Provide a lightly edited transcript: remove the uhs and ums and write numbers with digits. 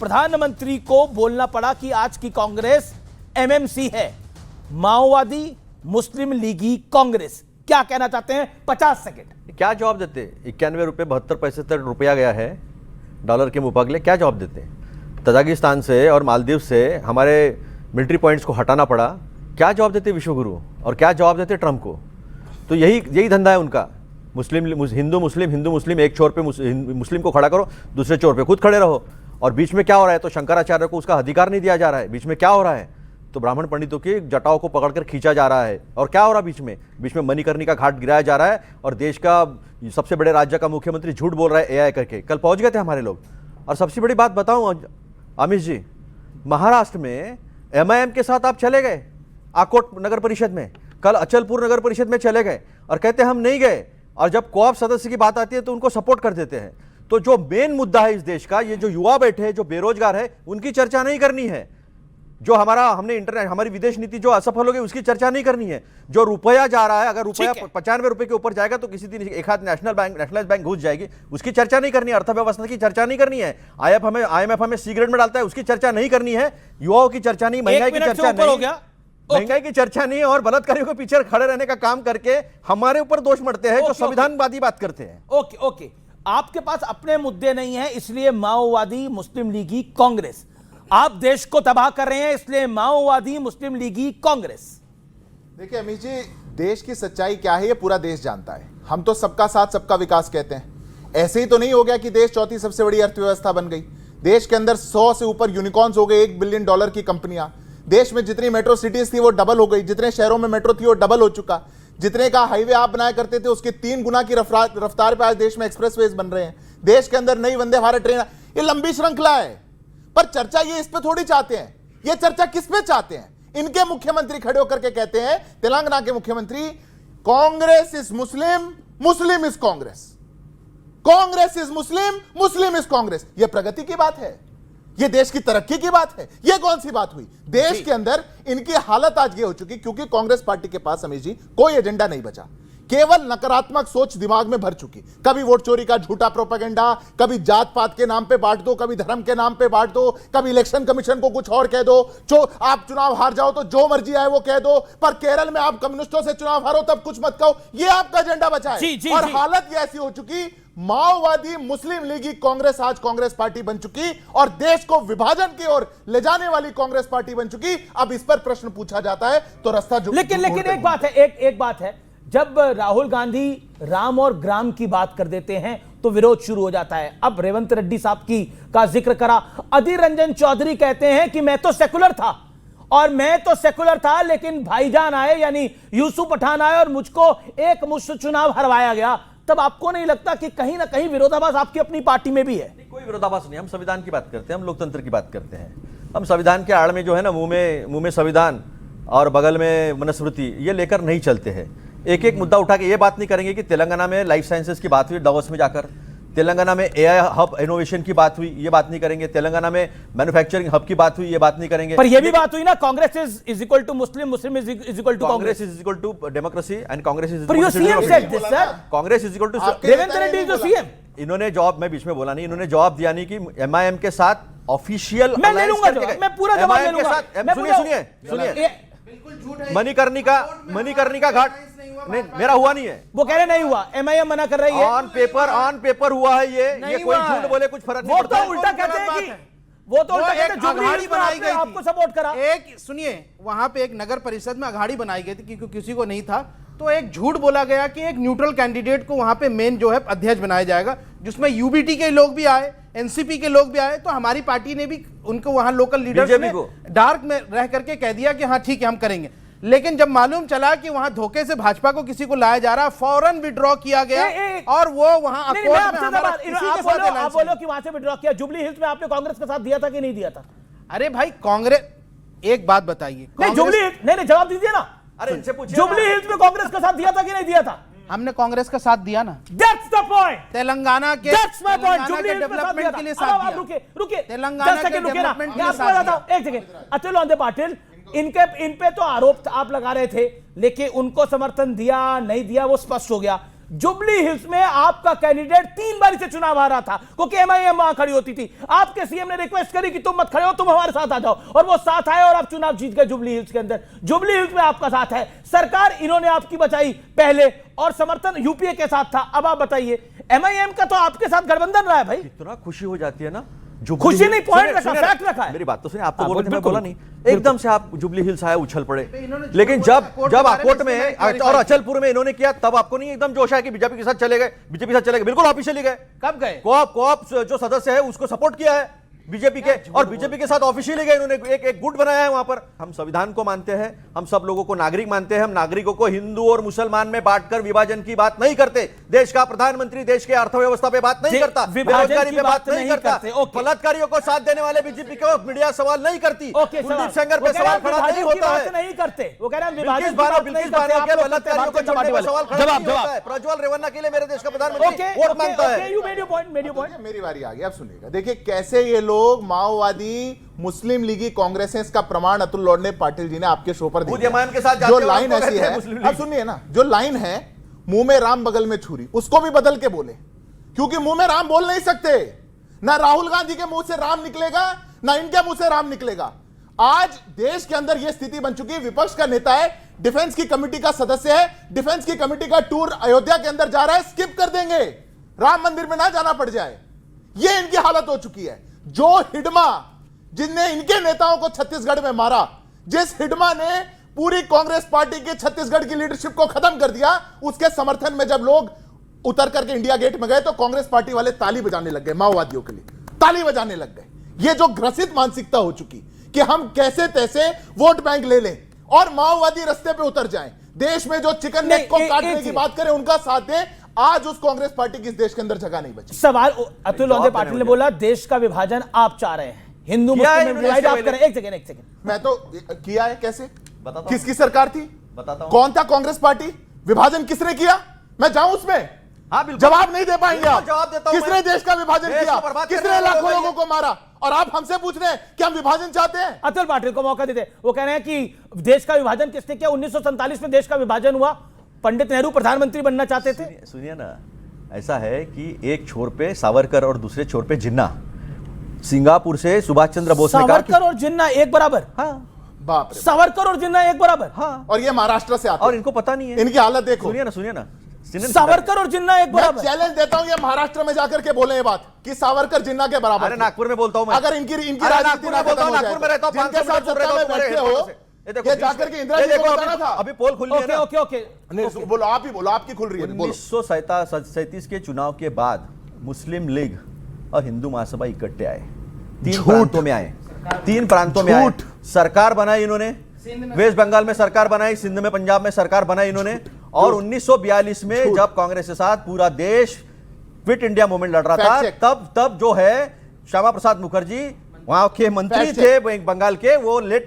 प्रधानमंत्री को बोलना पड़ा कि आज की कांग्रेस एमएमसी है, माओवादी मुस्लिम लीगी कांग्रेस। क्या कहना चाहते हैं? 50 सेकंड। क्या जवाब देते? 91 रुपये 72 पैसे तक रुपया गया है डॉलर के मुकाबले। क्या जवाब देते? तजाकिस्तान से और मालदीव से हमारे मिलिट्री पॉइंट्स को हटाना पड़ा। क्या जवाब देते विश्वगुरु? और क्या जवाब देते ट्रंप को? तो यही धंधा है उनका। हिंदू मुस्लिम एक छोर पे मुस्लिम को खड़ा करो, दूसरे छोर पे खुद खड़े रहो। और बीच में क्या हो रहा है? तो शंकराचार्य को उसका अधिकार नहीं दिया जा रहा है। बीच में क्या हो रहा है? तो ब्राह्मण पंडितों की जटाओं को पकड़कर खींचा जा रहा है। और क्या हो रहा है बीच में मणिकर्णिका घाट गिराया जा रहा है। और देश का सबसे बड़े राज्य का मुख्यमंत्री झूठ बोल रहा है एआई करके। कल पहुंच गए थे हमारे लोग। और सबसे बड़ी बात बताऊं अमित जी, महाराष्ट्र में एमआईएम के साथ आप चले गए आकोट नगर परिषद में, कल अचलपुर नगर परिषद में चले गए और कहते हम नहीं गए। और जब कोऑप सदस्य की बात आती है तो उनको सपोर्ट कर देते हैं। तो जो मेन मुद्दा है इस देश का, ये जो युवा बैठे हैं, जो बेरोजगार है, उनकी चर्चा नहीं करनी है। जो हमारी विदेश नीति जो असफल हो गई उसकी चर्चा नहीं करनी है। जो रुपया जा रहा है, अगर रुपया 95 रुपए के ऊपर जाएगा तो किसी दिन एक हाथ नेशनलाइज बैंक घुस जाएगी, उसकी चर्चा नहीं करनी है। अर्थव्यवस्था की चर्चा नहीं करनी है। आईएमएफ हमें सिगरेट में डालता है, उसकी चर्चा नहीं करनी है। युवाओं की चर्चा नहीं, महंगाई की चर्चा नहीं, महंगाई की चर्चा नहीं है। और बलात्कारियों के पीछे खड़े रहने का काम करके हमारे ऊपर दोष मढ़ते हैं जो संविधानवादी बात करते हैं। ओके, आपके पास अपने मुद्दे नहीं है, इसलिए माओवादी मुस्लिम लीगी कांग्रेस। आप देश को तबाह कर रहे हैं, इसलिए माओवादी मुस्लिम लीगी कांग्रेस। देखिए अमित जी, देश की सच्चाई क्या है ये पूरा देश जानता है। हम तो सबका साथ सबका विकास कहते हैं। ऐसे ही तो नहीं हो गया कि देश चौथी सबसे बड़ी अर्थव्यवस्था बन गई। देश के अंदर 100 से ऊपर यूनिकॉर्न्स हो गए, $1 बिलियन की कंपनियां। देश में जितनी मेट्रो सिटीज थी वो डबल हो गई, जितने शहरों में मेट्रो थी वो डबल हो चुका। जितने का हाईवे आप बनाया करते थे उसके 3 गुना की रफ्तार पे आज देश में एक्सप्रेसवेज बन रहे हैं। देश के अंदर नई वंदे भारत ट्रेन, ये लंबी श्रृंखला है। पर चर्चा ये इस पे थोड़ी चाहते हैं। ये चर्चा किस पे चाहते हैं? इनके मुख्यमंत्री खड़े होकर के कहते हैं, तेलंगाना के मुख्यमंत्री, Congress is Muslim, Muslim is Congress. Congress is Muslim, Muslim is Congress. ये प्रगति की बात है? ये देश की तरक्की की बात है? ये कौन सी बात हुई? देश के अंदर इनकी हालत आज ये हो चुकी क्योंकि कांग्रेस पार्टी के पास अमित जी कोई एजेंडा नहीं बचा। केवल नकारात्मक सोच दिमाग में भर चुकी। कभी वोट चोरी का झूठा प्रोपेगेंडा, कभी जात पात के नाम पे बांट दो, कभी धर्म के नाम पे बांट दो, कभी इलेक्शन कमीशन को कुछ और कह दो। जो आप चुनाव हार जाओ तो जो मर्जी आए वो कह दो, पर केरल में आप कम्युनिस्टों से चुनाव हारो तब कुछ मत कहो। ये आपका एजेंडा बचा है। और हालत ये ऐसी हो चुकी, माओवादी मुस्लिम लीगी कांग्रेस आज कांग्रेस पार्टी बन चुकी और देश को विभाजन की ओर ले जाने वाली कांग्रेस पार्टी बन चुकी। अब इस पर प्रश्न पूछा जाता है तो रास्ता जो लेकिन एक बात है, जब राहुल गांधी राम और ग्राम की बात कर देते हैं तो विरोध शुरू हो जाता है। अब रेवंत रेड्डी साहब का जिक्र करा। अधीर रंजन चौधरी कहते हैं कि मैं तो सेकुलर था लेकिन भाईजान आए यानी यूसुफ पठान आए और मुझको एक मुश्त चुनाव हरवाया गया। तब आपको नहीं लगता कि कहीं ना कहीं विरोधाभास आपकी अपनी पार्टी में भी है? कोई विरोधाभास नहीं। हम संविधान की बात करते हैं, हम लोकतंत्र की बात करते हैं। हम संविधान के आड़ में जो है ना, मुंह में संविधान और बगल में मनुस्मृति, ये लेकर नहीं चलते हैं। एक एक मुद्दा उठा के ये बात नहीं करेंगे कि तेलंगाना में लाइफ साइंसेज की बात हुई डावोस में जाकर, तेलंगाना में एआई हब इनोवेशन की बात हुई, ये बात नहीं करेंगे। तेलंगाना में मैन्युफैक्चरिंग हब की बात हुई, ये बात नहीं करेंगे। पर ये भी बात हुई ना, Congress is equal to Muslim, Muslim is equal to Congress is equal to democracy and Congress is पर your CM said this sir. Congress is equal to Revanth Reddy is the CM. इन्होंने जवाब, मैं बीच में बोला नहीं, इन्होंने जवाब दिया नहीं कि एमआईएम के साथ ऑफिशियल मैं ले लूंगा, मैं पूरा जवाब ले लूंगा। सुनिए मणिकर्णिका घाट नहीं, मेरा हुआ नहीं है। वो कह रहे नहीं हुआ, एमआईएम मना कर रही है। ऑन पेपर हुआ है ये कोई झूठ बोले कुछ फर्क नहीं पड़ता। वो तो उल्टा कहते हैं कि जुबली बनाई गई, आपको सपोर्ट करा। एक सुनिए, वहां पे एक नगर परिषद में अघाड़ी बनाई गई थी क्योंकि किसी को नहीं था, तो एक झूठ बोला गया कि एक न्यूट्रल कैंडिडेट को वहां पे मेन जो है अध्यक्ष बनाया जाएगा, जिसमें यूबीटी के लोग भी आए, एनसीपी के लोग भी आए। तो हमारी पार्टी ने भी उनको वहां लोकल लीडर्स ने डार्क में रह करके कह दिया कि हाँ ठीक है हम करेंगे। लेकिन जब मालूम चला कि वहां धोखे से भाजपा को किसी को लाया जा रहा, फौरन विड्रॉ किया गया और वो वहां आप बोलो कि वहां से विड्रॉ किया। जुबली हिल्स में आपने कांग्रेस का साथ दिया था कि नहीं दिया था? अरे भाई कांग्रेस, एक बात बताइए, जुबली नहीं जवाब दीजिए ना। अरे इनसे पूछिए, जुबली हिल्स में कांग्रेस का साथ दिया था कि नहीं दिया था? हमने कांग्रेस का साथ दिया ना। That's the point. तेलंगाना के डेवलपमेंट के लिए साथ दिया। रुके तेलंगाना के डेवलपमेंट के लिए साथ दिया। एक सेकंड, अतुल लोंदे पाटिल, इन पे तो आरोप आप लगा रहे थे, लेकिन उनको समर्थन दिया नहीं दिया वो स्पष्ट हो गया। जुबली हिल्स में आपका कैंडिडेट 3 बार से चुनाव हारा था क्योंकि एमआईएम वहां खड़ी होती थी। आपके सीएम ने रिक्वेस्ट करी कि तुम मत खड़े हो, तुम हमारे साथ आ जाओ, और वो साथ आए और आप चुनाव जीत गए जुबली हिल्स के अंदर। जुबली हिल्स में आपका साथ है, सरकार इन्होंने आपकी बचाई पहले, और समर्थन यूपीए के साथ था। अब आप बताइए, एमआईएम का तो आपके साथ गठबंधन रहा है भाई। कितना खुशी हो जाती है ना, जुबली खुशी हिल्स- नहीं, पॉइंट सुनिए, रखा, सुनिए, फैक्ट रखा है। मेरी बात तो सुनिए, आप तो हाँ, बोल रहे थे, मैं बिल्कुल, बोला नहीं, एकदम से आप जुबली हिल्स आए, उछल पड़े। इन्होंने लेकिन बोला, जब कोर्ट जब के बारे में आकोट में इसमें और clarify अचलपुर में इन्होंने किया, तब आपको नहीं एकदम जोश आया कि बीजेपी के साथ चले गए, बीजेपी के साथ चले गए? बिल्कुल ऑफिशियली गए। कब गए? कोऑप जो सदस्य है उसको सपोर्ट किया है बीजेपी के, और बीजेपी के साथ ऑफिशियली गए, इन्होंने एक गुट बनाया है वहां पर। हम संविधान को मानते हैं, हम सब लोगों को नागरिक मानते हैं, हम नागरिकों को हिंदू और मुसलमान में बांटकर विभाजन की बात नहीं करते। देश का प्रधानमंत्री देश के अर्थव्यवस्था पे बात नहीं करता, विभाजन बेरोजगारी की पे बात बात नहीं नहीं करता, करते, ओके। बलात्कारियों को साथ देने वाले बीजेपी को मीडिया सवाल नहीं करती, ओके, कुलदीप सेंगर पे सवाल खड़ा नहीं होता है, नहीं करते। वो कह रहे हैं बिल्किस विभाजन की बानो बात नहीं बिल्किस करते, बानो आप के लोग बलात्कारियों को करते छोड़ने पे वाले। सवाल खड़ा जवाब नहीं होता है। प्रज्वल रेवन्ना के लिए मेरे देश का प्रधानमंत्री वोट मांगता है। You made your point. मेरी बारी आ गई, अब सुनिएगा। देखिए कैसे ये लोग माओवादी, मुस्लिम लीगी, कांग्रेस है, इसका प्रमाण अतुल लॉर्ड पाटिल जी ने आपके शो पर खुद दिया। यमान के साथ जाते जो हैं और लाइन हमको ऐसी कहते हैं है, मुस्लिम लीग। अब सुनिए ना, जो लाइन है मुंह में राम बगल में छुरी, उसको भी बदल के बोले, क्योंकि मुंह में राम बोल नहीं सकते। ना राहुल गांधी के मुंह से राम निकलेगा, ना इनके मुंह से राम निकलेगा। आज देश के अंदर यह स्थिति बन चुकी है, विपक्ष का नेता है, डिफेंस की कमेटी का सदस्य है, डिफेंस की कमेटी का टूर अयोध्या के अंदर जा रहा है, स्किप कर देंगे, राम मंदिर में ना जाना पड़ जाए, यह इनकी हालत हो चुकी है। जो हिडमा जिनने इनके नेताओं को छत्तीसगढ़ में मारा, जिस हिडमा ने पूरी कांग्रेस पार्टी के छत्तीसगढ़ की लीडरशिप को खत्म कर दिया, उसके समर्थन में जब लोग उतर करके इंडिया गेट में गए तो कांग्रेस पार्टी वाले ताली बजाने लग गए, माओवादियों के लिए ताली बजाने लग गए। ये जो ग्रसित मानसिकता हो चुकी कि हम कैसे तैसे वोट बैंक ले लें और माओवादी रास्ते पे उतर जाएं, देश में जो चिकन नेक को काटने की बात करें उनका साथ दें, आज उस कांग्रेस पार्टी की इस देश के अंदर जगह नहीं बची। सवाल अतुल लॉर्ड पाटिल ने बोला देश का विभाजन आप चाह रहे हैं, हिंदू मुस्लिम में डिवाइड आप करें। एक सेकंड मैं तो किया है, कैसे, बताता हूं। किसकी सरकार थी, बताता हूं। कौन था कांग्रेस पार्टी, विभाजन किसने किया, मैं जाऊं उसमें? हाँ, बिल्कुल। जवाब नहीं दे पाएंगे आप। जवाब देता हूं किसने मैं। देश का विभाजन देश किया, को बर्बाद किसने करने वाले लाखों लोग लोगों को मारा, और आप हमसे पूछ रहे हैं कि हम विभाजन चाहते हैं? अतुल पाटिल को मौका देते। वो कह रहे हैं कि देश का विभाजन किसने किया? 1947 में देश का विभाजन हुआ, पंडित नेहरू प्रधानमंत्री बनना चाहते थे। सुनिए ना, ऐसा है कि एक छोर पे सावरकर और दूसरे छोर पे जिन्ना। सिंगापुर से सुभाष चंद्र बोस ने कहा कि सावरकर और जिन्ना एक बराबर? हाँ, बाप रे। सावरकर और जिन्ना एक बराबर? हाँ, और ये महाराष्ट्र से आते और हैं, इनको पता नहीं है। इनकी हालत देखो। सुनिए ना, सुनिए ना, सावरकर और जिन्ना एक मैं बराबर? चैलेंज देता हूं, ये महाराष्ट्र में जाकर के बोले ये बात कि सावरकर जिन्ना के बराबर अरे थे। नागपुर में बोलता हूं मैं। अगर इनकी अरे राजनीति नागपुर ना में बोलता खत्म हूं, हो नागपुर में जाए, रहता हूं, जिनके 500 साथ मीटर सत्ता में रहता हूं, बैठे हो, ये देखो, ये जाकर के इंदिरा जी को बताना था। अभी पोल खुल रही है ओके ना। Okay okay. नहीं, बोलो, आप ही बोलो, आपकी खुल रही है, बोलो। 1937 के चुनाव के बाद मुस्लिम लीग और हिंदू महासभा इकट्ठे आए, तीन झूठ। प्रांतों में आए, तीन प्रांतों में आए, झूठ। सरकार बनाई इन्होंने, वेस्ट बंगाल में सरकार बनाई, सिंध में, पंजाब में सरकार बनाई इन्होंने, और 1942 में जब कांग्रेस के साथ पूरा देश क्विट इंडिया मूवमेंट लड़ रहा Fact था, check। तब जो है श्यामा प्रसाद मुखर्जी वहां के मंत्री Fact थे बंगाल के, वो लेट